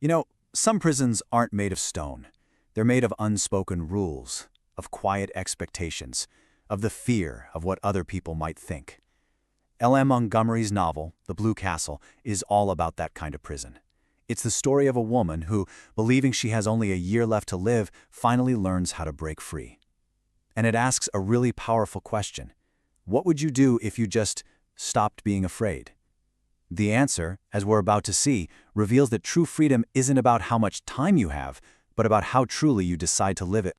You know, some prisons aren't made of stone. They're made of unspoken rules, of quiet expectations, of the fear of what other people might think. L.M. Montgomery's novel, The Blue Castle, is all about that kind of prison. It's the story of a woman who, believing she has only a year left to live, finally learns how to break free. And it asks a really powerful question. What would you do if you just stopped being afraid? The answer, as we're about to see, reveals that true freedom isn't about how much time you have, but about how truly you decide to live it.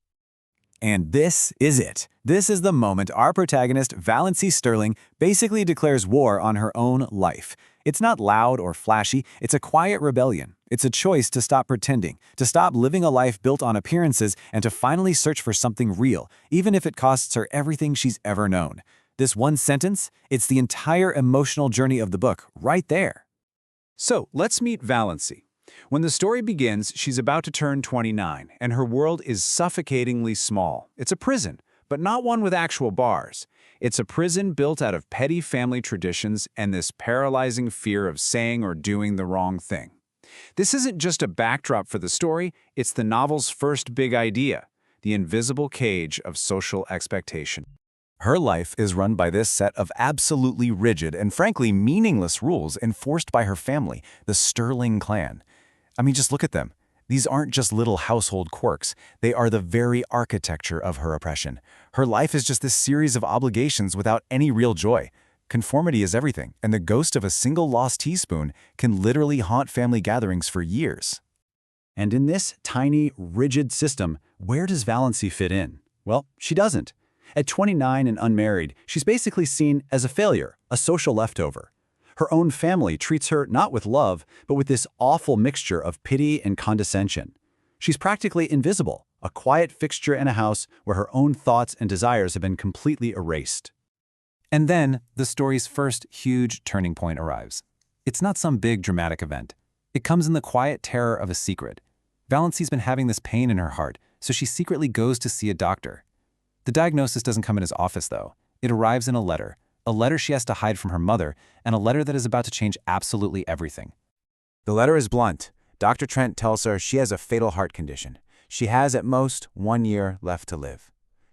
And this is it. This is the moment our protagonist, Valancy Sterling, basically declares war on her own life. It's not loud or flashy, it's a quiet rebellion. It's a choice to stop pretending, to stop living a life built on appearances, and to finally search for something real, even if it costs her everything she's ever known. This one sentence, it's the entire emotional journey of the book, right there. So, let's meet Valancy. When the story begins, she's about to turn 29, and her world is suffocatingly small. It's a prison, but not one with actual bars. It's a prison built out of petty family traditions and this paralyzing fear of saying or doing the wrong thing. This isn't just a backdrop for the story, it's the novel's first big idea, the invisible cage of social expectation. Her life is run by this set of absolutely rigid and frankly meaningless rules enforced by her family, the Sterling clan. I mean, just look at them. These aren't just little household quirks. They are the very architecture of her oppression. Her life is just this series of obligations without any real joy. Conformity is everything, and the ghost of a single lost teaspoon can literally haunt family gatherings for years. And in this tiny, rigid system, where does Valancy fit in? Well, she doesn't. At 29 and unmarried, she's basically seen as a failure, a social leftover. Her own family treats her not with love, but with this awful mixture of pity and condescension. She's practically invisible, a quiet fixture in a house where her own thoughts and desires have been completely erased. And then, the story's first huge turning point arrives. It's not some big dramatic event. It comes in the quiet terror of a secret. Valancy's been having this pain in her heart, so she secretly goes to see a doctor. The diagnosis doesn't come in his office, though. It arrives in a letter she has to hide from her mother, and a letter that is about to change absolutely everything. The letter is blunt. Dr. Trent tells her she has a fatal heart condition. She has at most 1 year left to live.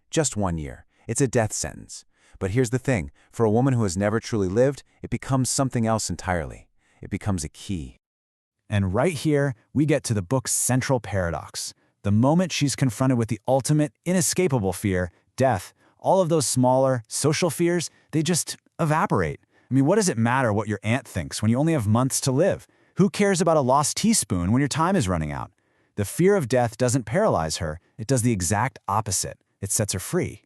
Just 1 year. It's a death sentence. But here's the thing. For a woman who has never truly lived, it becomes something else entirely. It becomes a key. And right here, we get to the book's central paradox. The moment she's confronted with the ultimate, inescapable fear, death, all of those smaller, social fears, they just evaporate. I mean, what does it matter what your aunt thinks when you only have months to live? Who cares about a lost teaspoon when your time is running out? The fear of death doesn't paralyze her. It does the exact opposite. It sets her free.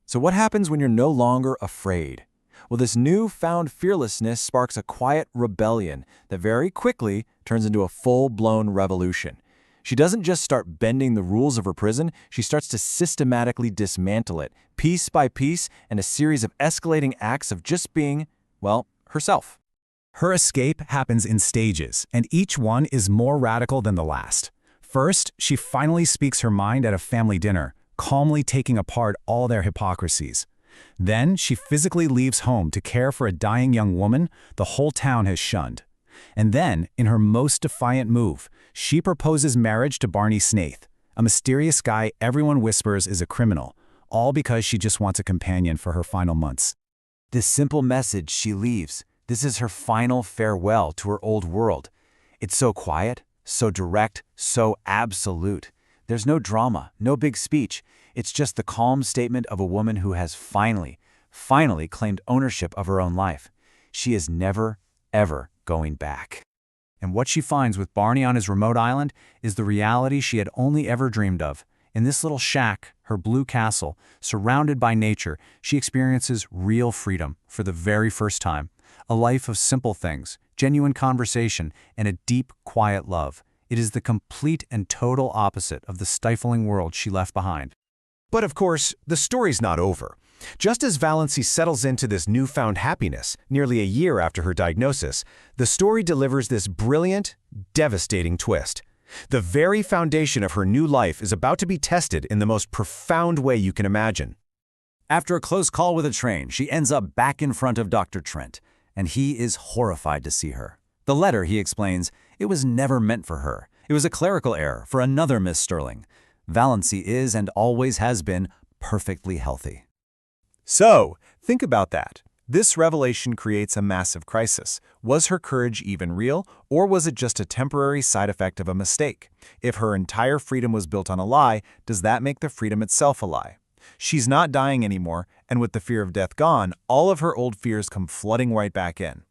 So what happens when you're no longer afraid? Well, this newfound fearlessness sparks a quiet rebellion that very quickly turns into a full-blown revolution. She doesn't just start bending the rules of her prison, she starts to systematically dismantle it, piece by piece, in a series of escalating acts of just being, well, herself. Her escape happens in stages, and each one is more radical than the last. First, she finally speaks her mind at a family dinner, calmly taking apart all their hypocrisies. Then, she physically leaves home to care for a dying young woman the whole town has shunned. And then, in her most defiant move, she proposes marriage to Barney Snaith, a mysterious guy everyone whispers is a criminal, all because she just wants a companion for her final months. This simple message she leaves, this is her final farewell to her old world. It's so quiet, so direct, so absolute. There's no drama, no big speech. It's just the calm statement of a woman who has finally claimed ownership of her own life. She is never, ever going back. And what she finds with Barney on his remote island is the reality she had only ever dreamed of. In this little shack, her blue castle, surrounded by nature, she experiences real freedom for the very first time. A life of simple things, genuine conversation, and a deep, quiet love. It is the complete and total opposite of the stifling world she left behind. But of course, the story's not over. Just as Valancy settles into this newfound happiness, nearly a year after her diagnosis, the story delivers this brilliant, devastating twist. The very foundation of her new life is about to be tested in the most profound way you can imagine. After a close call with a train, she ends up back in front of Dr. Trent, and he is horrified to see her. The letter, he explains, It was never meant for her. It was a clerical error for another Miss Sterling. Valancy is and always has been perfectly healthy. So, think about that. This revelation creates a massive crisis. Was her courage even real, or was it just a temporary side effect of a mistake? If her entire freedom was built on a lie, does that make the freedom itself a lie? She's not dying anymore, and with the fear of death gone, all of her old fears come flooding right back in.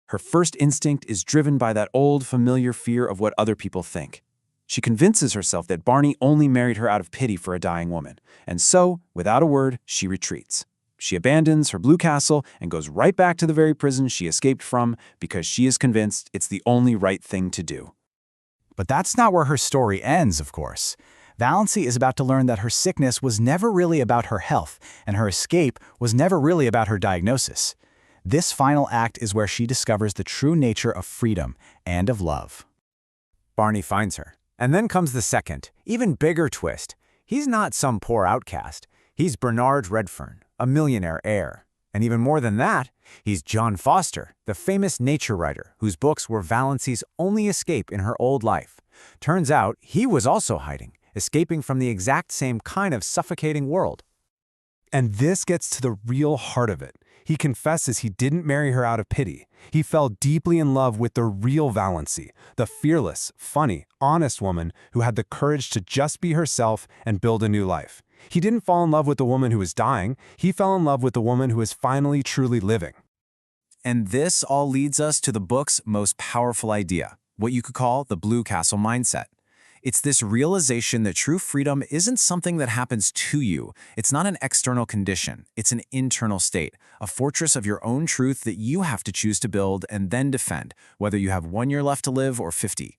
Her first instinct is driven by that old, familiar fear of what other people think. She convinces herself that Barney only married her out of pity for a dying woman, and so, without a word, she retreats. She abandons her blue castle and goes right back to the very prison she escaped from because she is convinced it's the only right thing to do. But that's not where her story ends, of course. Valancy is about to learn that her sickness was never really about her health, and her escape was never really about her diagnosis. This final act is where she discovers the true nature of freedom and of love. Barney finds her. And then comes the second, even bigger twist. He's not some poor outcast. He's Bernard Redfern, a millionaire heir. And even more than that, he's John Foster, the famous nature writer whose books were Valancy's only escape in her old life. Turns out he was also hiding, escaping from the exact same kind of suffocating world. And this gets to the real heart of it. He confesses he didn't marry her out of pity. He fell deeply in love with the real Valancy, the fearless, funny, honest woman who had the courage to just be herself and build a new life. He didn't fall in love with the woman who was dying. He fell in love with the woman who is finally truly living. And this all leads us to the book's most powerful idea, what you could call the Blue Castle mindset. It's this realization that true freedom isn't something that happens to you. It's not an external condition. It's an internal state, a fortress of your own truth that you have to choose to build and then defend, whether you have 1 year left to live or 50.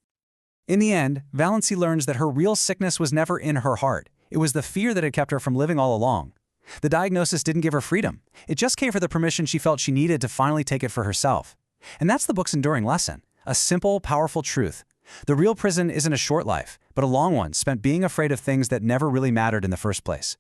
In the end, Valancy learns that her real sickness was never in her heart. It was the fear that had kept her from living all along. The diagnosis didn't give her freedom. It just gave her the permission she felt she needed to finally take it for herself. And that's the book's enduring lesson, a simple, powerful truth. The real prison isn't a short life, but a long one spent being afraid of things that never really mattered in the first place.